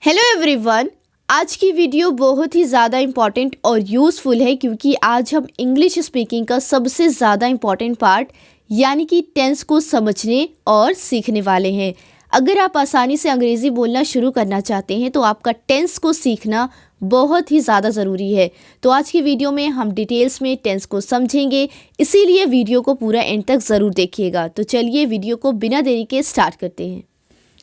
Hello everyone, आज की video बहुत ही ज़्यादा इम्पॉर्टेंट और यूज़फुल है क्योंकि आज हम इंग्लिश स्पीकिंग का सबसे ज़्यादा इम्पॉर्टेंट पार्ट यानी कि टेंस को समझने और सीखने वाले हैं। अगर आप आसानी से अंग्रेज़ी बोलना शुरू करना चाहते हैं तो आपका टेंस को सीखना बहुत ही ज़्यादा ज़रूरी है। तो आज की वीडियो में हम डिटेल्स में टेंस को समझेंगे, इसीलिए वीडियो को पूरा एंड तक ज़रूर देखिएगा। तो चलिए वीडियो को बिना देरी के स्टार्ट करते हैं।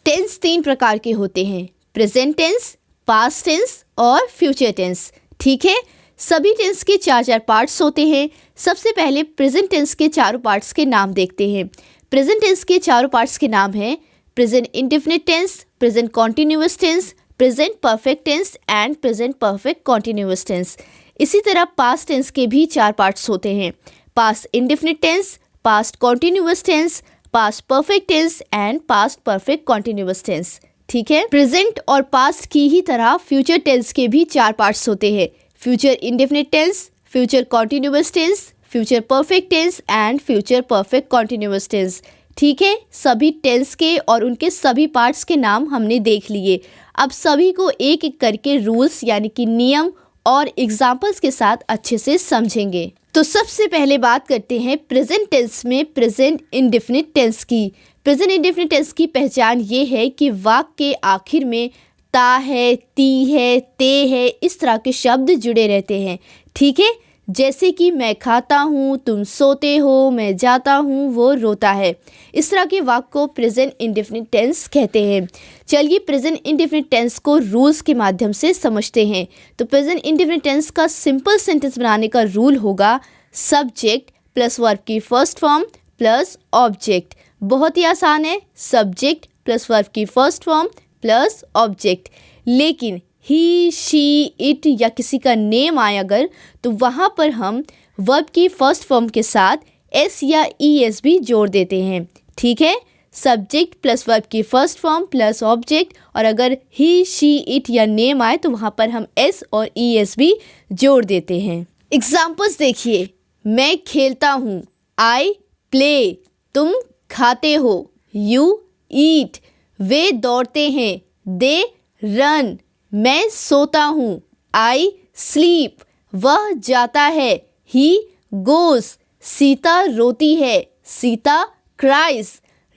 टेंस 3 प्रकार के होते हैं, प्रेजेंट टेंस, पास्ट टेंस और फ्यूचर टेंस। ठीक है, सभी टेंस के 4 पार्ट्स होते हैं। सबसे पहले प्रेजेंट टेंस के 4 पार्ट्स के नाम देखते हैं। प्रेजेंट टेंस के 4 पार्ट्स के नाम हैं present indefinite tense, present continuous tense, present perfect tense and present perfect continuous tense. इसी तरह पास्ट टेंस के भी 4 पार्ट्स होते हैं, past indefinite tense, past continuous tense, past perfect tense and past perfect continuous tense. ठीक है, present और past की ही तरह फ्यूचर टेंस के भी 4 पार्ट्स होते हैं, future indefinite tense, future continuous tense, future perfect tense and future perfect continuous tense. ठीक है, सभी टेंस के और उनके सभी पार्ट्स के नाम हमने देख लिए। अब सभी को एक एक करके रूल्स यानी कि नियम और एग्जाम्पल्स के साथ अच्छे से समझेंगे। तो सबसे पहले बात करते हैं प्रेजेंट टेंस में प्रेजेंट इंडेफिनिट टेंस की। प्रेजेंट इंडेफिनिट टेंस की पहचान ये है कि वाक्य के आखिर में ता है, ती है, ते है, इस तरह के शब्द जुड़े रहते हैं। ठीक है, जैसे कि मैं खाता हूँ, तुम सोते हो, मैं जाता हूँ, वो रोता है। इस तरह के वाक्य को प्रेजेंट इंडेफिनिट टेंस कहते हैं। चलिए प्रेजेंट इंडेफिनिट टेंस को रूल्स के माध्यम से समझते हैं। तो प्रेजेंट इंडेफिनिट टेंस का सिंपल सेंटेंस बनाने का रूल होगा सब्जेक्ट प्लस वर्ब की फर्स्ट फॉर्म प्लस ऑब्जेक्ट। बहुत ही आसान है, सब्जेक्ट प्लस वर्ब की फर्स्ट फॉर्म प्लस ऑब्जेक्ट। लेकिन ही, शी, इट या किसी का नेम आए अगर, तो वहाँ पर हम वर्ब की फर्स्ट फॉर्म के साथ एस या ई एस भी जोड़ देते हैं। ठीक है, सब्जेक्ट प्लस वर्ब की फर्स्ट फॉर्म प्लस ऑब्जेक्ट, और अगर ही, शी, इट या नेम आए तो वहाँ पर हम एस और ई एस भी जोड़ देते हैं। एग्जाम्पल्स देखिए, मैं खेलता हूँ, आई प्ले, तुम खाते हो, यू ईट, वे दौड़ते हैं, दे रन, मैं सोता हूँ, आई स्लीप, वह जाता है, ही गोज, सीता रोती है, सीता क्राइज,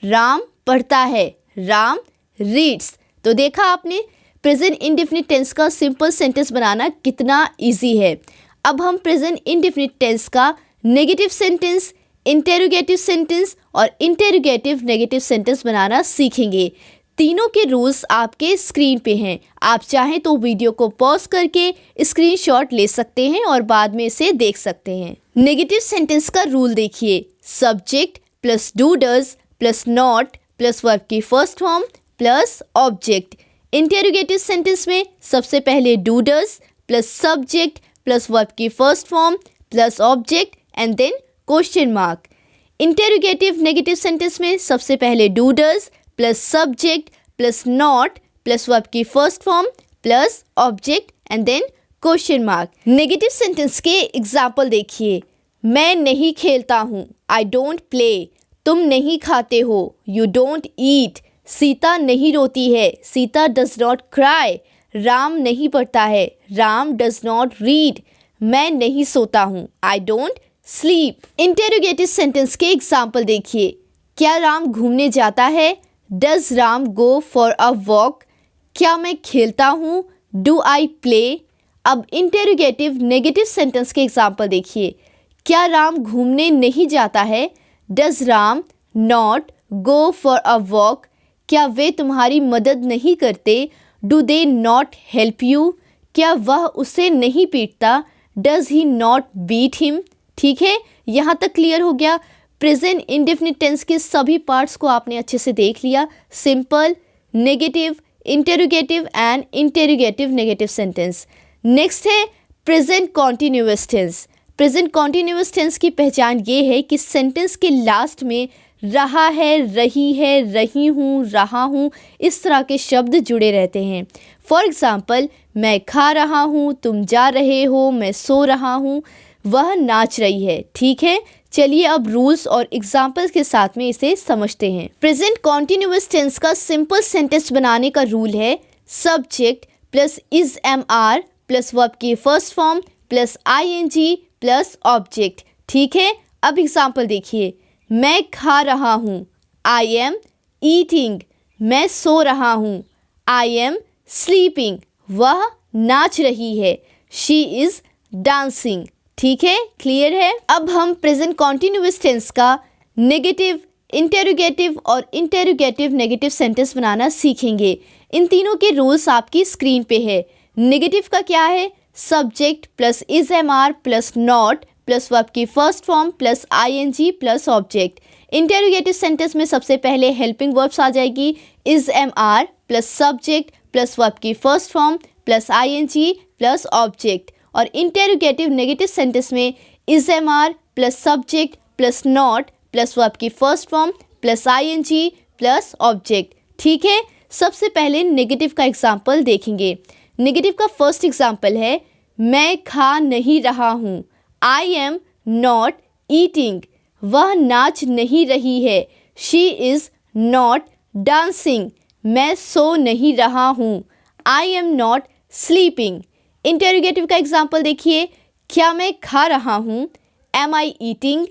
राम पढ़ता है, राम रीड्स। तो देखा आपने प्रेजेंट इंडेफिनिट टेंस का सिंपल सेंटेंस बनाना कितना इजी है। अब हम प्रेजेंट इंडेफिनिट टेंस का नेगेटिव सेंटेंस, इंटेरोगेटिव सेंटेंस और इंटेरोगेटिव नेगेटिव सेंटेंस बनाना सीखेंगे। तीनों के रूल्स आपके स्क्रीन पे हैं। आप चाहें तो वीडियो को पॉज करके स्क्रीनशॉट ले सकते हैं और बाद में इसे देख सकते हैं। नेगेटिव सेंटेंस का रूल देखिए, subject plus do does plus not plus verb की first form plus object. Interrogative sentence में सबसे पहले do does plus subject plus verb की first form plus object and then question mark. Interrogative negative sentence में सबसे पहले do does plus subject plus not plus verb की first form plus object and then question mark. Negative sentence के example देखिए, मैं नहीं खेलता हूँ, आई डोंट प्ले, तुम नहीं खाते हो, यू डोंट ईट, सीता नहीं रोती है, Sita does not cry, Ram नहीं पढ़ता है, राम डज नॉट रीड, मैं नहीं सोता हूँ, I don't sleep. Interrogative sentence के एग्जाम्पल देखिए, क्या राम घूमने जाता है, does Ram go for a walk, क्या मैं खेलता हूँ, डू आई प्ले। अब इंटेरोगेटिव नेगेटिव सेंटेंस के एग्जाम्पल देखिए, क्या राम घूमने नहीं जाता है, does Ram not go for a walk, क्या वे तुम्हारी मदद नहीं करते, do they not help you, क्या वह उसे नहीं पीटता, does he not beat him. ठीक है, यहाँ तक क्लियर हो गया। प्रेजेंट इंडेफिनिट टेंस के सभी पार्ट्स को आपने अच्छे से देख लिया, simple, negative, interrogative and interrogative negative sentence. Next है present continuous tense. Present continuous tense की पहचान ये है कि सेंटेंस के लास्ट में रहा है, रही है, रही हूँ, रहा हूँ, इस तरह के शब्द जुड़े रहते हैं। फॉर एग्जाम्पल, मैं खा रहा हूँ, तुम जा रहे हो, मैं सो रहा हूँ, वह नाच रही है। ठीक है, चलिए अब रूल्स और एग्जाम्पल्स के साथ में इसे समझते हैं। प्रेजेंट कॉन्टिन्यूअस टेंस का सिंपल सेंटेंस बनाने का रूल है subject plus is am are plus verb की first form plus ING plus object. ठीक है, अब एग्जाम्पल देखिए। मैं खा रहा हूँ, आई एम ईटिंग। मैं सो रहा हूँ, आई एम स्लीपिंग। वह नाच रही है, शी इज डांसिंग। ठीक है, क्लियर है। अब हम प्रेजेंट कॉन्टिन्यूअस टेंस का नेगेटिव, इंटेरोगेटिव और इंटेरोगेटिव नेगेटिव सेंटेंस बनाना सीखेंगे। इन तीनों के रूल्स आपकी स्क्रीन पे है। नेगेटिव का क्या है? Subject plus is am are plus not plus verb की first form plus ING plus object. Interrogative sentence में सबसे पहले हेल्पिंग वर्ब्स आ जाएगी, is am are plus subject plus verb की first form plus ING plus object. और interrogative negative sentence में is am are plus subject plus not plus verb की first form plus ING plus object. ठीक है, सबसे पहले negative का example देखेंगे। नेगेटिव का फर्स्ट एग्जाम्पल है, मैं खा नहीं रहा हूँ, आई एम नॉट ईटिंग। वह नाच नहीं रही है, शी इज़ नॉट डांसिंग। मैं सो नहीं रहा हूँ, I am not sleeping. Interrogative का एग्जाम्पल देखिए, क्या मैं खा रहा हूँ, एम आई ईटिंग।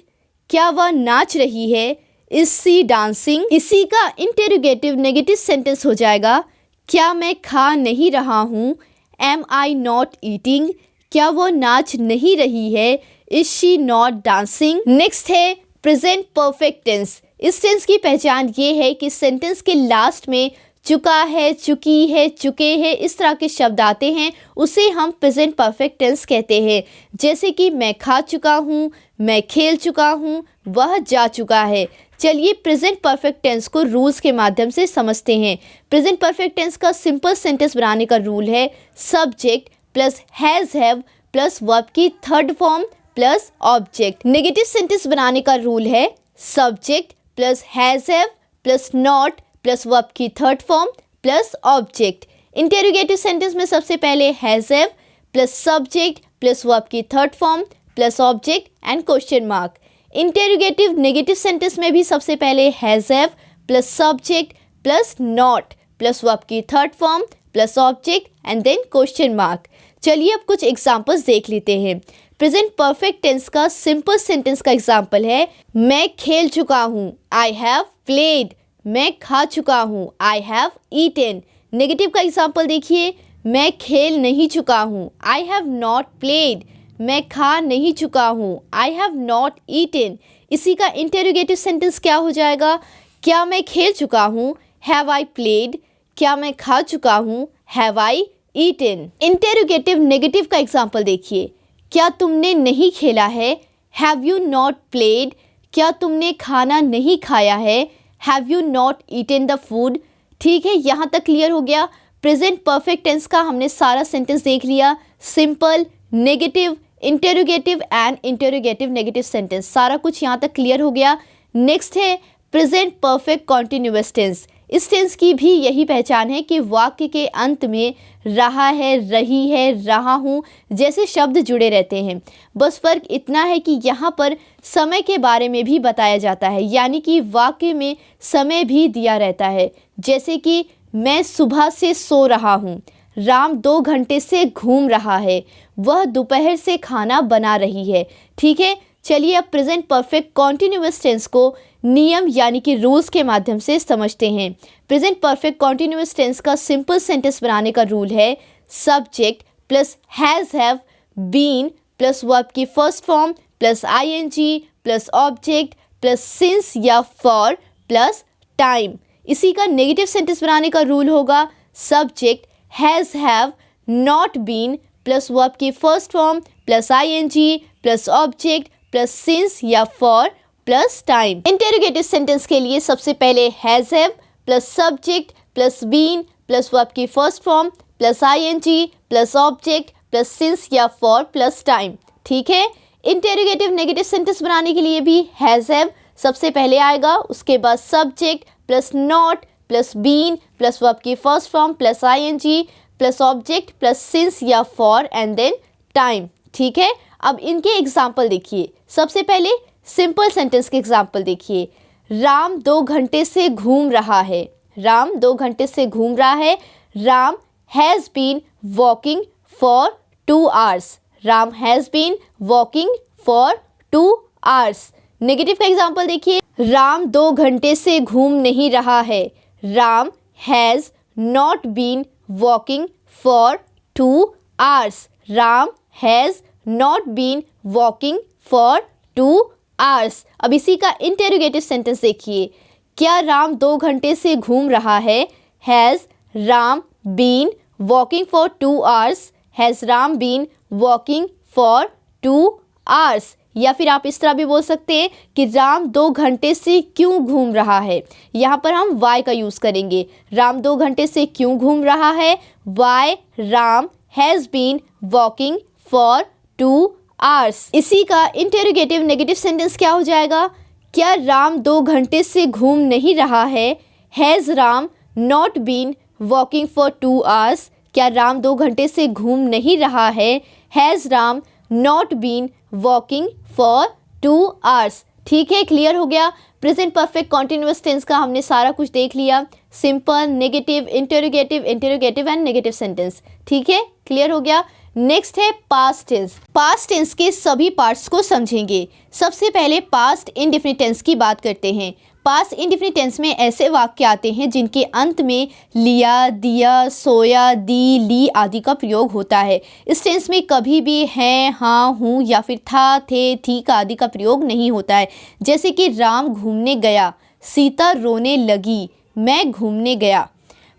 क्या वह नाच रही है, इज सी डांसिंग। इसी का इंटेरोगेटिव नेगेटिव सेंटेंस हो जाएगा, क्या मैं खा नहीं रहा हूँ, एम आई नॉट ईटिंग। क्या वो नाच नहीं रही है, is she not dancing. Next है प्रेजेंट परफेक्ट टेंस। इस टेंस की पहचान ये है कि सेंटेंस के लास्ट में चुका है, चुकी है, चुके हैं, इस तरह के शब्द आते हैं, उसे हम प्रेजेंट परफेक्ट टेंस कहते हैं। जैसे कि मैं खा चुका हूँ, मैं खेल चुका हूँ, वह जा चुका है। चलिए प्रेजेंट परफेक्ट टेंस को रूल्स के माध्यम से समझते हैं। प्रेजेंट परफेक्ट टेंस का सिंपल सेंटेंस बनाने का रूल है, subject plus has have plus verb की third form plus object. Negative sentence बनाने का रूल है, subject plus has have plus not plus verb की third form plus object. Interrogative sentence में सबसे पहले has have plus subject plus verb की third form plus object and question mark. Interrogative negative sentence में भी सबसे पहले has have plus subject plus not plus verb की third form plus object and then question mark. चलिए अब कुछ examples देख लेते हैं। प्रेजेंट परफेक्ट टेंस का सिंपल सेंटेंस का एग्जांपल है, मैं खेल चुका हूँ, आई हैव प्लेड। मैं खा चुका हूँ, आई हैव ईटेन। नेगेटिव का एग्जांपल देखिए, मैं खेल नहीं चुका हूँ, आई हैव नॉट प्लेड। मैं खा नहीं चुका हूँ, आई हैव नॉट ईटेन। इसी का इंटेरोगेटिव सेंटेंस क्या हो जाएगा, क्या मैं खेल चुका हूँ, हैव आई प्लेड। क्या मैं खा चुका हूँ, have I eaten. Interrogative negative का एग्जांपल देखिए, क्या तुमने नहीं खेला है, हैव यू नॉट प्लेड। क्या तुमने खाना नहीं खाया है, have you not eaten the food. ठीक है, यहाँ तक क्लियर हो गया। प्रेजेंट परफेक्ट टेंस का हमने सारा सेंटेंस देख लिया, simple, negative, interrogative and interrogative negative sentence, सारा कुछ यहाँ तक क्लियर हो गया। नेक्स्ट है प्रेजेंट परफेक्ट कॉन्टिन्यूअस टेंस। इस टेंस की भी यही पहचान है कि वाक्य के अंत में रहा है, रही है, रहा हूँ जैसे शब्द जुड़े रहते हैं। बस फ़र्क इतना है कि यहाँ पर समय के बारे में भी बताया जाता है, यानी कि वाक्य में समय भी दिया रहता है। जैसे कि मैं सुबह से सो रहा हूँ, राम 2 घंटे से घूम रहा है, वह दोपहर से खाना बना रही है। ठीक है, चलिए अब प्रेजेंट परफेक्ट कॉन्टिन्यूअस टेंस को नियम यानी कि रूल्स के माध्यम से समझते हैं। प्रेजेंट परफेक्ट कॉन्टिन्यूअस टेंस का सिंपल सेंटेंस बनाने का रूल है, subject plus has have been plus verb की first form plus ING plus object plus since या फॉर प्लस टाइम। इसी का नेगेटिव सेंटेंस बनाने का रूल होगा, subject has have not been plus verb की first form plus ING plus object plus since या for plus time. Interrogative sentence के लिए सबसे पहले has have plus subject plus been plus verb की first form plus ING plus object plus since या for plus time. ठीक है, interrogative negative sentence बनाने के लिए भी हैज़ हैव सबसे पहले आएगा, उसके बाद subject plus not plus been plus verb की first form plus ING plus object plus since या फॉर एंड देन टाइम। ठीक है, अब इनके एग्जाम्पल देखिए। सबसे पहले सिंपल सेंटेंस के एग्जाम्पल देखिए, राम 2 घंटे से घूम रहा है। राम 2 घंटे से घूम रहा है, Ram has been walking for 2 hours. Ram has been walking for 2 hours. Negative का एग्जाम्पल देखिए, राम 2 घंटे से घूम नहीं रहा है. Ram has not been walking for 2 hours. Ram has not been walking for 2 hours. अब इसी का इंटेरोगेटिव सेंटेंस देखिए, क्या राम 2 घंटे से घूम रहा है. Has Ram been walking for 2 hours. Has Ram been walking for 2 hours. या फिर आप इस तरह भी बोल सकते हैं कि राम 2 घंटे से क्यों घूम रहा है. यहाँ पर हम वाई का यूज़ करेंगे. राम 2 घंटे से क्यों घूम रहा है. Why Ram has been walking for 2 hours. इसी का इंटेरोगेटिव नेगेटिव सेंटेंस क्या हो जाएगा, क्या राम 2 घंटे से घूम नहीं रहा है. Has Ram not been walking for 2 hours. क्या राम 2 घंटे से घूम नहीं रहा है. Has Ram not been walking for 2 hours. ठीक है, क्लियर हो गया. प्रेजेंट परफेक्ट कॉन्टिन्यूअस टेंस का हमने सारा कुछ देख लिया. Simple, negative, interrogative, interrogative and negative sentence. ठीक है, क्लियर हो गया. नेक्स्ट है पास्ट टेंस. पास्ट टेंस के सभी पार्ट्स को समझेंगे. सबसे पहले पास्ट इंडेफिनिट टेंस की बात करते हैं. पास्ट इंडेफिनिट टेंस में ऐसे वाक्य आते हैं जिनके अंत में लिया, दिया, सोया, दी, ली आदि का प्रयोग होता है. इस टेंस में कभी भी हैं, हाँ, हूँ या फिर था, थे, थी का आदि का प्रयोग नहीं होता है. जैसे कि राम घूमने गया, सीता रोने लगी, मैं घूमने गया.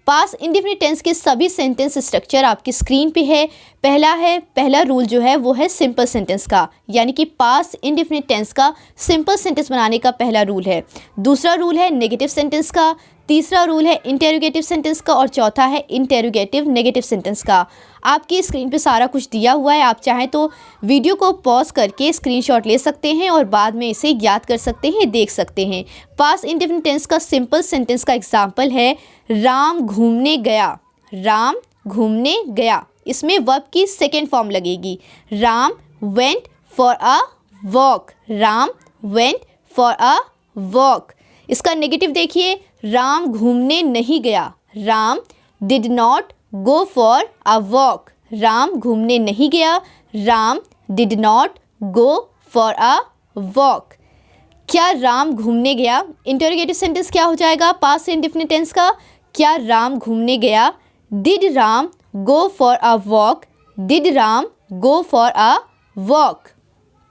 पास्ट इंडेफिनिट टेंस के सभी सेंटेंस स्ट्रक्चर आपकी स्क्रीन पे है. पहला रूल जो है वो है सिंपल सेंटेंस का, यानी कि पास्ट इंडेफिनिट टेंस का सिंपल सेंटेंस बनाने का पहला रूल है. दूसरा रूल है नेगेटिव सेंटेंस का. तीसरा रूल है इंटेरोगेटिव सेंटेंस का और चौथा है इंटेरोगेटिव नेगेटिव सेंटेंस का. आपकी स्क्रीन पे सारा कुछ दिया हुआ है. आप चाहें तो वीडियो को पॉज करके स्क्रीनशॉट ले सकते हैं और बाद में इसे याद कर सकते हैं, देख सकते हैं. पास्ट इंडेफिनिट टेंस का सिंपल सेंटेंस का एग्जाम्पल है राम घूमने गया. राम घूमने गया, इसमें वर्ब की सेकेंड फॉर्म लगेगी. Ram went for a walk. Ram went for a walk. इसका नेगेटिव देखिए, राम घूमने नहीं गया. Ram did not go for a walk. Ram घूमने नहीं गया. Ram did not go for a walk. क्या राम घूमने गया. इंटरोगेटिव सेंटेंस क्या हो जाएगा पास्ट इंडेफिनिट टेंस का, क्या राम घूमने गया. Did Ram go for a walk. Did Ram go for a walk.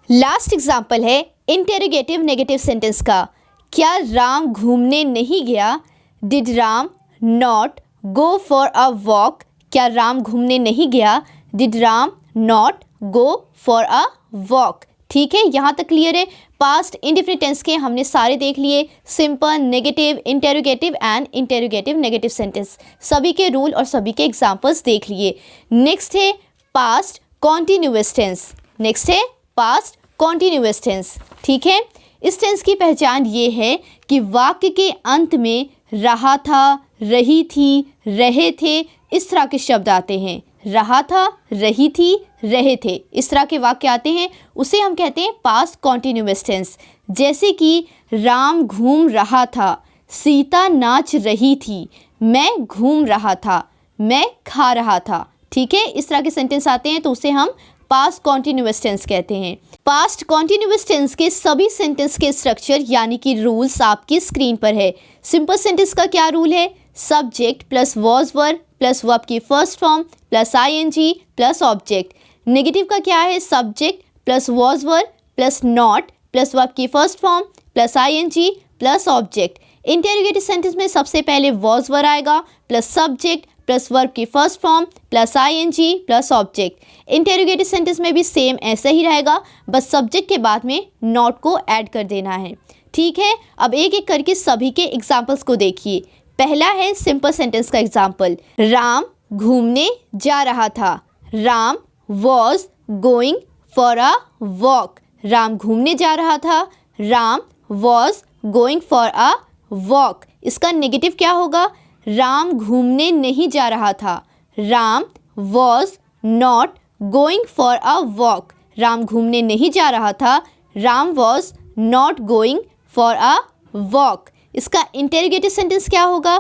Last example है इंटेरोगेटिव नेगेटिव सेंटेंस का, क्या राम घूमने नहीं गया. Did Ram not go for a walk. क्या राम घूमने नहीं गया. Did Ram not go for a walk. ठीक है, यहाँ तक क्लियर है. पास्ट इंडेफिनिट टेंस के हमने सारे देख लिए, simple, negative, interrogative and interrogative negative sentence. सभी के रूल और सभी के एग्जांपल्स देख लिए. नेक्स्ट है पास्ट कॉन्टिन्यूअस टेंस. नेक्स्ट है पास्ट कॉन्टिन्यूअस टेंस. ठीक है, इस टेंस की पहचान ये है कि वाक्य के अंत में रहा था, रही थी, रहे थे इस तरह के शब्द आते हैं. रहा था, रही थी, रहे थे, इस तरह के वाक्य आते हैं, उसे हम कहते हैं पास्ट कॉन्टिन्यूअस टेंस. जैसे कि राम घूम रहा था, सीता नाच रही थी, मैं घूम रहा था, मैं खा रहा था. ठीक है, इस तरह के सेंटेंस आते हैं तो उसे हम पास्ट कॉन्टिन्यूअस टेंस कहते हैं. पास्ट कॉन्टिन्यूअस टेंस के सभी सेंटेंस के स्ट्रक्चर यानी कि रूल्स आपकी स्क्रीन पर है. सिंपल सेंटेंस का क्या रूल है, subject plus was verb plus verb की first form plus ING plus object. Negative का क्या है, subject plus was verb plus not plus verb की first form plus ING plus object. Interrogative sentence में सबसे पहले वॉज वर्ब आएगा plus subject plus verb की first form plus ING plus object. Interrogative sentence में भी सेम ऐसे ही रहेगा, बस सब्जेक्ट के बाद में नॉट को ऐड कर देना है. ठीक है, अब एक एक करके सभी के एग्जाम्पल्स को देखिए. पहला है सिंपल सेंटेंस का एग्जाम्पल, राम घूमने जा रहा था. Ram was going for a walk. Ram घूमने जा रहा था. Ram was going for a walk. इसका नेगेटिव क्या होगा, राम घूमने नहीं जा रहा था. Ram was not going for a walk. Ram घूमने नहीं जा रहा था. Ram was not going for a walk. इसका इंटेरोगेटिव सेंटेंस क्या होगा,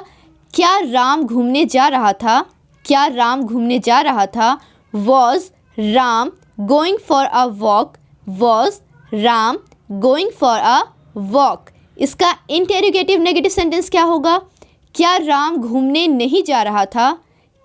क्या राम घूमने जा रहा था. क्या राम घूमने जा रहा था? Was Ram going for a walk? Was Ram going for a walk? इसका इंटेरोगेटिव नेगेटिव सेंटेंस क्या होगा? क्या राम घूमने नहीं जा रहा था?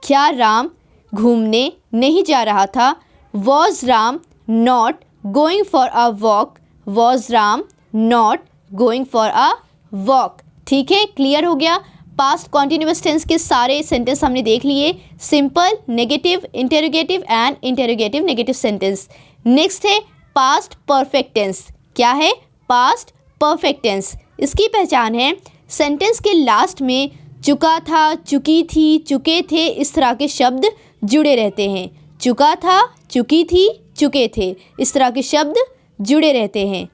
क्या राम घूमने नहीं जा रहा था? Was Ram not going for a walk? Was Ram not going for a walk? ठीक है, क्लियर हो गया। पास्ट कॉन्टिन्यूअस टेंस के सारे सेंटेंस हमने देख लिए, simple, negative, interrogative and interrogative negative sentence. Next है पास्ट परफेक्ट टेंस। क्या है? Past perfect tense. इसकी पहचान है सेंटेंस के लास्ट में चुका था, चुकी थी, चुके थे, इस तरह के शब्द जुड़े रहते हैं। चुका था, चुकी थी, चुके थे, इस तरह के शब्द जुड़े रहते हैं।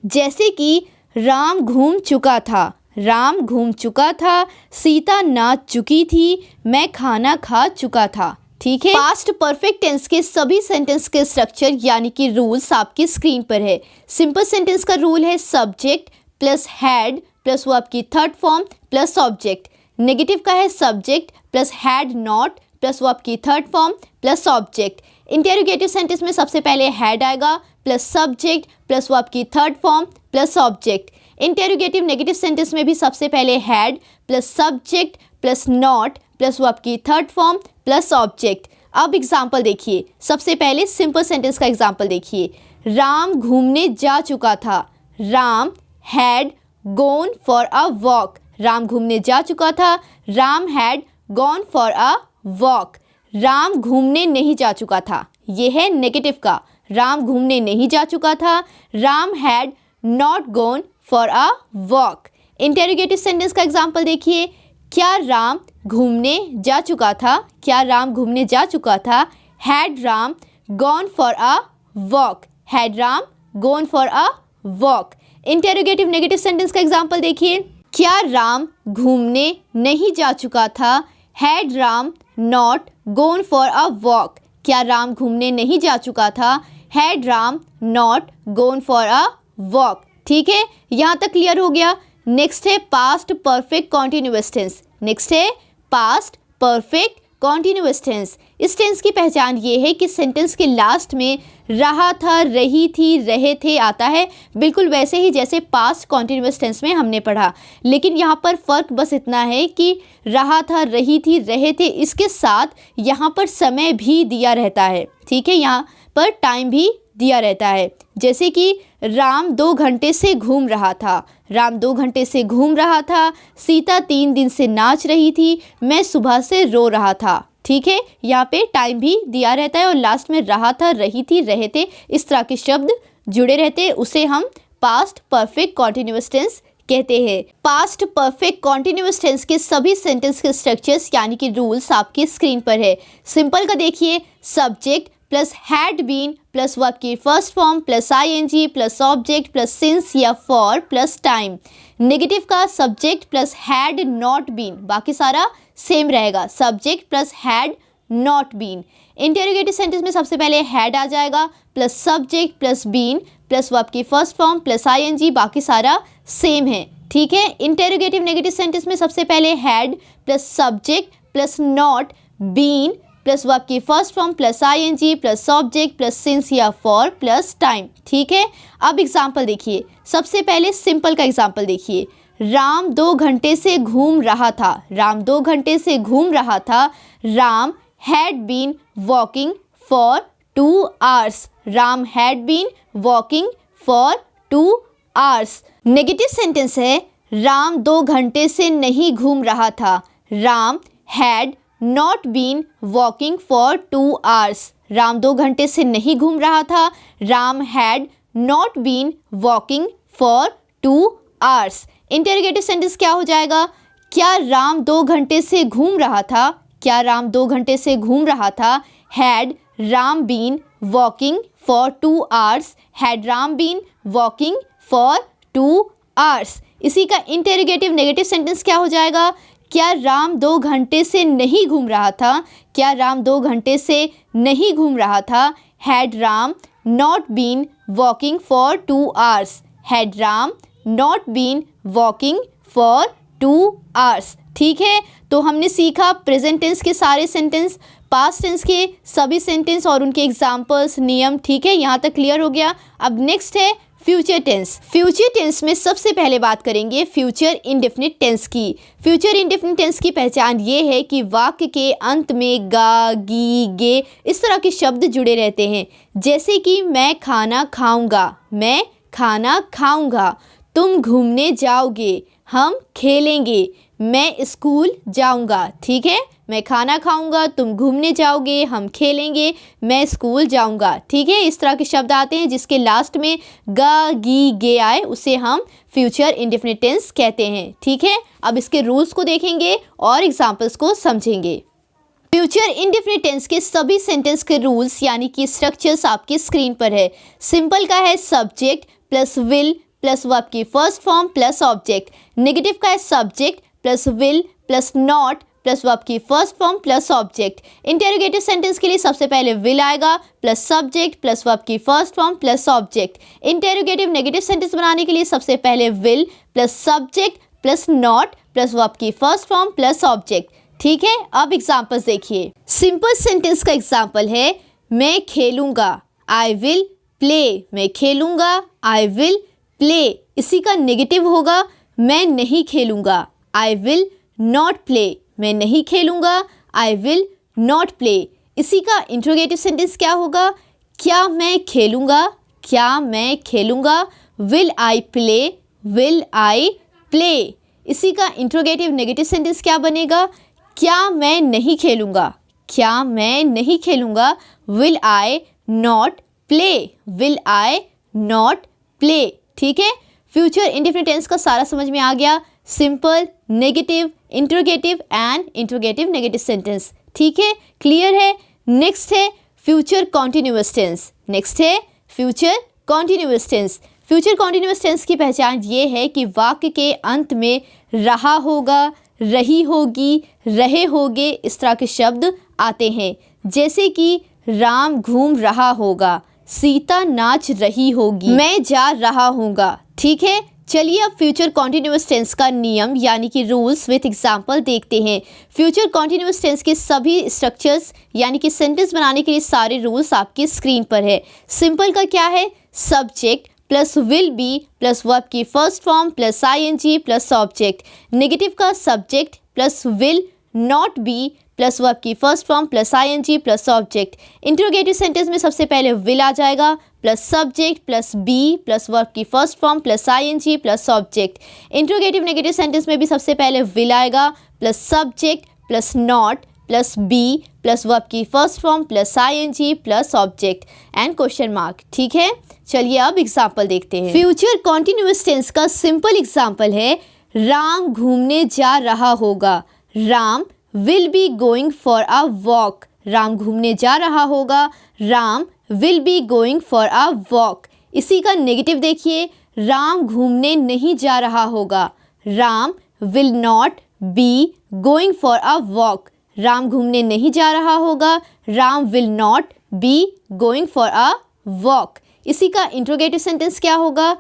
जैसे कि राम घूम चुका था, राम घूम चुका था, सीता नाच चुकी थी, मैं खाना खा चुका था। ठीक है। पास्ट परफेक्ट टेंस के सभी सेंटेंस के स्ट्रक्चर यानी कि रूल्स आपकी स्क्रीन पर है। सिंपल सेंटेंस का रूल है सब्जेक्ट प्लस हैड प्लस वो आपकी third form plus object. Negative का है subject plus had not plus वो आपकी third form plus object. Interrogative sentence में सबसे पहले हैड आएगा प्लस सब्जेक्ट प्लस वो आपकी third form plus object. Interrogative negative sentence में भी सबसे पहले had plus subject plus not plus वो आपकी थर्ड फॉर्म प्लस ऑब्जेक्ट। अब एग्जाम्पल देखिए, सबसे पहले सिंपल सेंटेंस का एग्जाम्पल देखिए। राम घूमने जा चुका था, Ram had gone for a walk. Ram घूमने जा चुका था, Ram had gone for a walk. Ram घूमने नहीं जा चुका था, यह है नेगेटिव का। राम घूमने नहीं जा चुका था, Ram had not gone for a walk. Interrogative sentence का एग्जाम्पल देखिए। क्या राम घूमने जा चुका था? क्या राम घूमने जा चुका था? Had Ram gone for a walk? Had Ram gone for a walk. Interrogative negative sentence का एग्जाम्पल देखिए। क्या राम घूमने नहीं जा चुका था? Had Ram not gone for a walk? क्या राम घूमने नहीं जा चुका था? Had Ram not gone for a walk. ठीक है, यहाँ तक क्लियर हो गया। नेक्स्ट है past perfect continuous tense. Next है पास्ट परफेक्ट कॉन्टिन्यूअस टेंस। इस टेंस की पहचान ये है कि सेंटेंस के लास्ट में रहा था, रही थी, रहे थे आता है, बिल्कुल वैसे ही जैसे पास्ट कॉन्टिन्यूअस टेंस में हमने पढ़ा। लेकिन यहाँ पर फ़र्क बस इतना है कि रहा था, रही थी, रहे थे, इसके साथ यहाँ पर समय भी दिया रहता है। ठीक है, यहाँ पर टाइम भी दिया रहता है। जैसे कि राम 2 घंटे से घूम रहा था, राम 2 घंटे से घूम रहा था, सीता 3 दिन से नाच रही थी, मैं सुबह से रो रहा था। ठीक है, यहाँ पे टाइम भी दिया रहता है और लास्ट में रहा था, रही थी, रहे थे, इस तरह के शब्द जुड़े रहते हैं, उसे हम पास्ट परफेक्ट कॉन्टिन्यूअस टेंस कहते हैं। पास्ट परफेक्ट कॉन्टिन्यूअस टेंस के सभी सेंटेंस के स्ट्रक्चर्स यानी कि रूल्स आपकी स्क्रीन पर है। सिंपल का देखिए, subject plus had been plus वो आपकी first form plus ING plus object plus since या फॉर प्लस टाइम। नेगेटिव का subject plus had not been, बाकी सारा सेम रहेगा, subject plus had not been. Interrogative sentence में सबसे पहले हैड आ जाएगा plus subject plus been plus वो आपकी फर्स्ट फॉर्म प्लस आईएनजी, बाकी सारा सेम है। ठीक है, इंटेरोगेटिव नेगेटिव सेंटेंस में सबसे पहले had plus subject plus not been plus वो आपकी first form plus ING plus object plus since या फॉर प्लस टाइम। ठीक है, अब एग्जाम्पल देखिए। सबसे पहले सिंपल का एग्जाम्पल देखिए। राम 2 घंटे से घूम रहा था, राम 2 घंटे से घूम रहा था, Ram had been walking for 2 hours। Ram had been walking for 2 hours। Negative sentence है राम 2 घंटे से नहीं घूम रहा था, Ram had not been walking for 2 hours। Ram 2 घंटे से नहीं घूम रहा था, Ram had not been walking for 2 hours। Interrogative sentence क्या हो जाएगा? क्या राम 2 घंटे से घूम रहा था? क्या राम 2 घंटे से घूम रहा था? Had Ram been walking for 2 hours। Had Ram been walking for 2 hours। इसी का इंटेरोगेटिव नेगेटिव सेंटेंस क्या हो जाएगा? क्या राम 2 घंटे से नहीं घूम रहा था? क्या राम 2 घंटे से नहीं घूम रहा था? Had Ram not been walking for 2 hours। Had Ram not been walking for 2 hours। ठीक है, तो हमने सीखा प्रेजेंट टेंस के सारे सेंटेंस, पास्ट टेंस के सभी सेंटेंस और उनके एग्जाम्पल्स, नियम। ठीक है, यहाँ तक क्लियर हो गया। अब नेक्स्ट है फ्यूचर टेंस। फ्यूचर टेंस में सबसे पहले बात करेंगे फ्यूचर इंडेफिनिट टेंस की। फ्यूचर इंडेफिनिट टेंस की पहचान ये है कि वाक्य के अंत में गा, गी, गे इस तरह के शब्द जुड़े रहते हैं, जैसे कि मैं खाना खाऊंगा, मैं खाना खाऊंगा, तुम घूमने जाओगे, हम खेलेंगे, मैं स्कूल जाऊंगा। ठीक है, मैं खाना खाऊंगा, तुम घूमने जाओगे, हम खेलेंगे, मैं स्कूल जाऊंगा। ठीक है, इस तरह के शब्द आते हैं जिसके लास्ट में गा, गी, गे आए, उसे हम फ्यूचर इंडेफिनिट टेंस कहते हैं। ठीक है, अब इसके रूल्स को देखेंगे और एग्जाम्पल्स को समझेंगे। फ्यूचर इंडेफिनिट टेंस के सभी सेंटेंस के रूल्स यानी कि स्ट्रक्चर्स आपकी स्क्रीन पर है। सिंपल का है subject plus will plus verb की first form plus object. Negative का है subject plus will plus not plus verb की first form plus object. Interrogative sentence के लिए सबसे पहले विल आएगा प्लस सब्जेक्ट प्लस वर्ब की first form plus object. Interrogative negative sentence बनाने के लिए सबसे पहले will plus subject plus not plus verb की फर्स्ट फॉर्म प्लस ऑब्जेक्ट। ठीक है, अब एग्जाम्पल्स देखिए। सिंपल सेंटेंस का एग्जाम्पल है मैं खेलूंगा, आई विल प्ले। मैं खेलूंगा, आई विल प्ले। इसी का नेगेटिव होगा मैं नहीं खेलूंगा, आई विल नॉट प्ले। मैं नहीं खेलूंगा, आई विल नॉट प्ले। इसी का इंट्रोगेटिव सेंटेंस क्या होगा? क्या मैं खेलूंगा, क्या मैं खेलूंगा, will I play, will I play. इसी का इंट्रोगेटिव नेगेटिव सेंटेंस क्या बनेगा? क्या मैं नहीं खेलूंगा, क्या मैं नहीं खेलूंगा, will I not play, will I not play. ठीक है, फ्यूचर इंडेफिनिट टेंस का सारा समझ में आ गया। Simple, negative, interrogative and interrogative negative sentence. ठीक है, क्लियर है। नेक्स्ट है फ्यूचर कॉन्टिन्यूअस टेंस। नेक्स्ट है future continuous tense. Future continuous tense की पहचान ये है कि वाक्य के अंत में रहा होगा, रही होगी, रहे होगे इस तरह के शब्द आते हैं, जैसे कि राम घूम रहा होगा, सीता नाच रही होगी, मैं जा रहा हूँगा। ठीक है, चलिए अब फ्यूचर कॉन्टिन्यूअस टेंस का नियम यानी कि रूल्स विथ एग्जांपल देखते हैं। फ्यूचर कॉन्टिन्यूअस टेंस के सभी स्ट्रक्चर्स यानी कि सेंटेंस बनाने के लिए सारे रूल्स आपकी स्क्रीन पर है। सिंपल का क्या है? Subject plus will be plus verb की first form plus ING plus object. Negative का subject plus will not be plus verb की first form plus ING plus object. Interrogative sentence में सबसे पहले विल आ जाएगा plus subject plus be plus verb की first form plus ING plus object. Interrogative negative sentence में भी सबसे पहले विल आएगा plus subject plus not plus be plus verb की first form plus ING plus object and question mark. ठीक है, चलिए अब एग्जाम्पल देखते हैं। फ्यूचर कॉन्टिन्यूअस टेंस का सिंपल एग्जाम्पल है राम घूमने जा रहा होगा, Ram will be going for a walk. Ram घूमने जा रहा होगा, Ram will be going for a walk. इसी का नेगेटिव देखिए, राम घूमने नहीं जा रहा होगा, Ram will not B going for a walk. Ram घूमने नहीं जा रहा होगा, Ram will not B going for a walk. इसी का इंट्रोगेटिव सेंटेंस क्या होगा?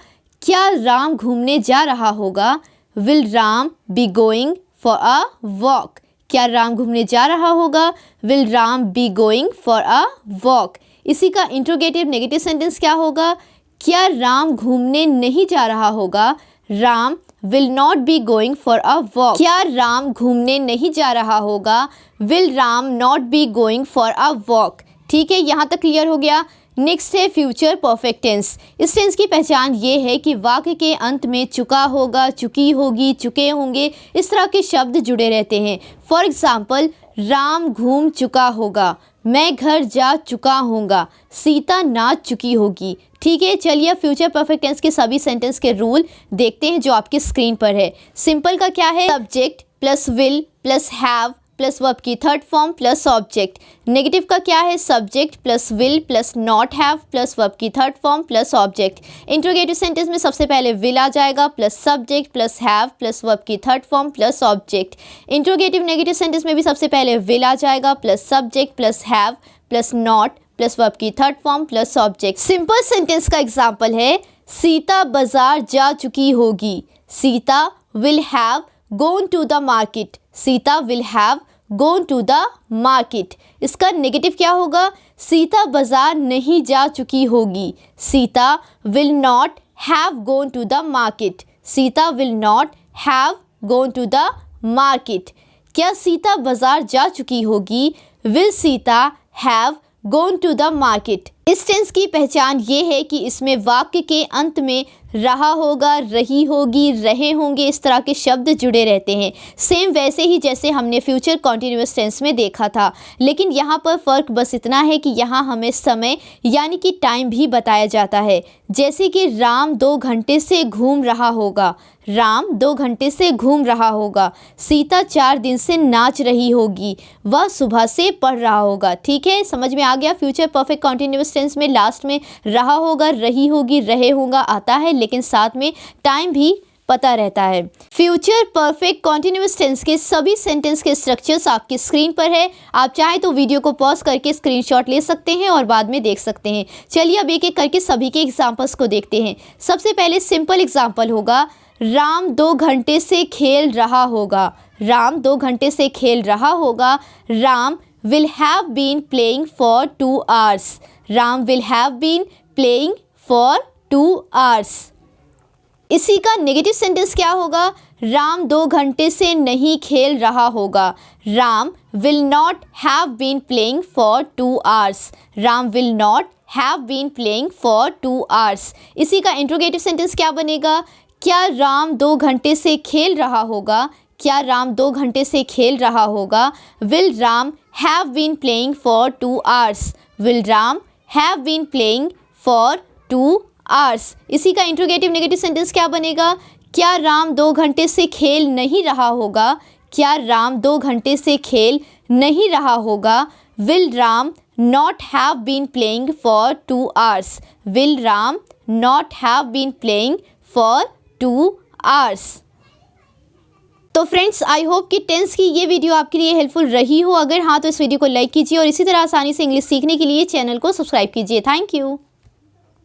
क्या राम घूमने जा रहा होगा, will Ram B going for a walk. क्या राम घूमने जा रहा होगा, will Ram B going for a walk. इसी का इंट्रोगेटिव नेगेटिव सेंटेंस क्या होगा? क्या राम घूमने नहीं जा रहा होगा, Ram will not B going for a walk. क्या राम घूमने नहीं जा रहा होगा, will Ram not be going for a walk. ठीक है, यहाँ तक क्लियर हो गया। नेक्स्ट है फ्यूचर परफेक्ट टेंस। इस टेंस की पहचान ये है कि वाक्य के अंत में चुका होगा, चुकी होगी, चुके होंगे इस तरह के शब्द जुड़े रहते हैं। फॉर एग्जाम्पल, राम घूम चुका होगा, मैं घर जा चुका हूँगा, सीता नाच चुकी होगी। ठीक है, चलिए फ्यूचर परफेक्ट टेंस के सभी सेंटेंस के रूल देखते हैं जो आपकी स्क्रीन पर है। सिंपल का क्या है? Subject plus will plus have plus verb की third form plus object. Negative का क्या है? Subject plus will plus not have plus verb की third form plus object. Interrogative sentence में सबसे पहले विल आ जाएगा plus subject plus have plus verb की third form plus object. Interrogative negative sentence में भी सबसे पहले विल आ जाएगा plus subject plus have plus not plus verb की third form plus object. Simple sentence का एग्जाम्पल है सीता बाजार जा चुकी होगी, Sita will have gone to the market। Sita will have gone to the market. इसका नेगेटिव क्या होगा? सीता बाजार नहीं जा चुकी होगी। Sita will not have gone to the market. Sita will not have gone to the market. क्या सीता बाजार जा चुकी होगी? Will Sita have gone to the market. इस टेंस की पहचान ये है कि इसमें वाक्य के अंत में रहा होगा, रही होगी, रहे होंगे, इस तरह के शब्द जुड़े रहते हैं। सेम वैसे ही जैसे हमने फ्यूचर कॉन्टिन्यूअस टेंस में देखा था, लेकिन यहाँ पर फ़र्क बस इतना है कि यहाँ हमें समय यानी कि टाइम भी बताया जाता है। जैसे कि राम 2 घंटे से घूम रहा होगा। राम 2 घंटे से घूम रहा होगा। सीता 4 दिन से नाच रही होगी। वह सुबह से पढ़ रहा होगा। ठीक है, समझ में आ गया। फ्यूचर परफेक्ट कॉन्टिन्यूअस टेंस में लास्ट में रहा होगा, रही होगी, रहे होगा आता है, लेकिन साथ में टाइम भी पता रहता है। फ्यूचर परफेक्ट कॉन्टिन्यूअस टेंस के सभी सेंटेंस के स्ट्रक्चर्स आपकी स्क्रीन पर है। आप चाहें तो वीडियो को पॉज करके स्क्रीनशॉट ले सकते हैं और बाद में देख सकते हैं। चलिए अब एक एक करके सभी के एग्जांपल्स को देखते हैं। सबसे पहले सिंपल एग्जांपल होगा, राम 2 घंटे से खेल रहा होगा। राम 2 घंटे से खेल रहा होगा। Ram will have been playing for 2 hours. Ram will have been playing for 2 hours. इसी का नेगेटिव सेंटेंस क्या होगा? राम 2 घंटे से नहीं खेल रहा होगा। Ram will not have been playing for 2 hours. Ram will not have been playing for 2 hours. इसी का इंट्रोगेटिव सेंटेंस क्या बनेगा? क्या राम 2 घंटे से खेल रहा होगा? क्या राम 2 घंटे से खेल रहा होगा? Will Ram have been playing for 2 hours? Will Ram have been playing for 2 hours? इसी का इंट्रोगेटिव नेगेटिव सेंटेंस क्या बनेगा? क्या राम 2 घंटे से खेल नहीं रहा होगा? क्या राम 2 घंटे से खेल नहीं रहा होगा? Will Ram not have been playing for 2 hours? Will Ram not have been playing for 2 hours? तो फ्रेंड्स, आई होप कि टेंस की ये वीडियो आपके लिए हेल्पफुल रही हो। अगर हाँ तो इस वीडियो को लाइक कीजिए और इसी तरह आसानी से इंग्लिश सीखने के लिए चैनल को सब्सक्राइब कीजिए। Thank you.